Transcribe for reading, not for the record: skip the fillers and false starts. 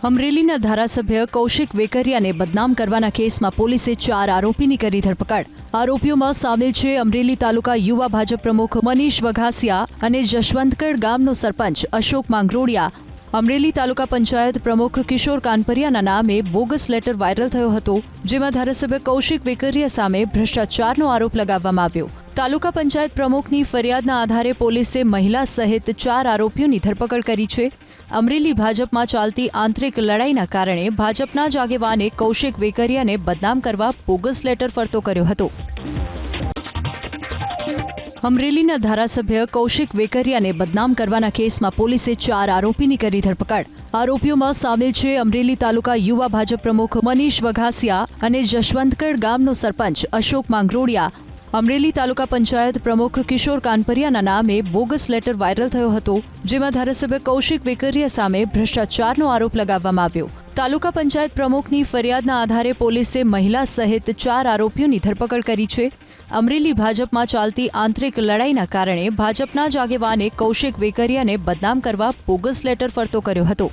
અમરેલીના ધારાસભ્ય કૌશિક વેકરિયાને બદનામ કરવાના કેસમાં પોલીસે 4 આરોપીની કરી ધરપકડ। આરોપીઓમાં સામેલ છે અમરેલી તાલુકા યુવા ભાજપ પ્રમુખ મનીષ વઘાસિયા અને જશવંતગઢ ગામનો સરપંચ અશોક માંગરોળિયા। અમરેલી તાલુકા પંચાયત પ્રમુખ કિશોર કાનપરિયાના નામે બોગસ લેટર વાયરલ થયો હતો, જેમાં ધારાસભ્ય કૌશિક વેકરિયા સામે ભ્રષ્ટાચારનો આરોપ લગાવવામાં આવ્યો। તાલુકા પંચાયત પ્રમુખની ફરિયાદના આધારે પોલીસે મહિલા સહિત 4 આરોપીઓની ધરપકડ કરી છે। અમરેલી ભાજપમાં ચાલતી આંતરિક લડાઈના કારણે ભાજપના જ આગેવાને કૌશિક વેકરિયાને બદનામ કરવા બોગસ લેટર ફરતો કર્યો હતો। અમરેલીના ધારાસભ્ય કૌશિક વેકરિયાને બદનામ કરવાના કેસમાં પોલીસે 4 આરોપીની કરી ધરપકડ। આરોપીઓમાં સામેલ છે અમરેલી તાલુકા યુવા ભાજપ પ્રમુખ મનીષ વઘાસિયા અને જશવંતગઢ ગામનો સરપંચ અશોક માંગરોળિયા। અમરેલી તાલુકા પંચાયત પ્રમુખ કિશોર કાનપરિયાના નામે બોગસ લેટર વાયરલ થયો હતો, જેમાં ધારાસભ્ય કૌશિક વેકરિયા સામે ભ્રષ્ટાચારનો આરોપ લગાવવામાં આવ્યો। તાલુકા પંચાયત પ્રમુખની ફરિયાદના આધારે પોલીસે મહિલા સહિત 4 આરોપીઓની ધરપકડ કરી છે। અમરેલી ભાજપમાં ચાલતી આંતરિક લડાઈના કારણે ભાજપના જ આગેવાને કૌશિક વેકરિયાને બદનામ કરવા બોગસ લેટર ફરતો કર્યો હતો।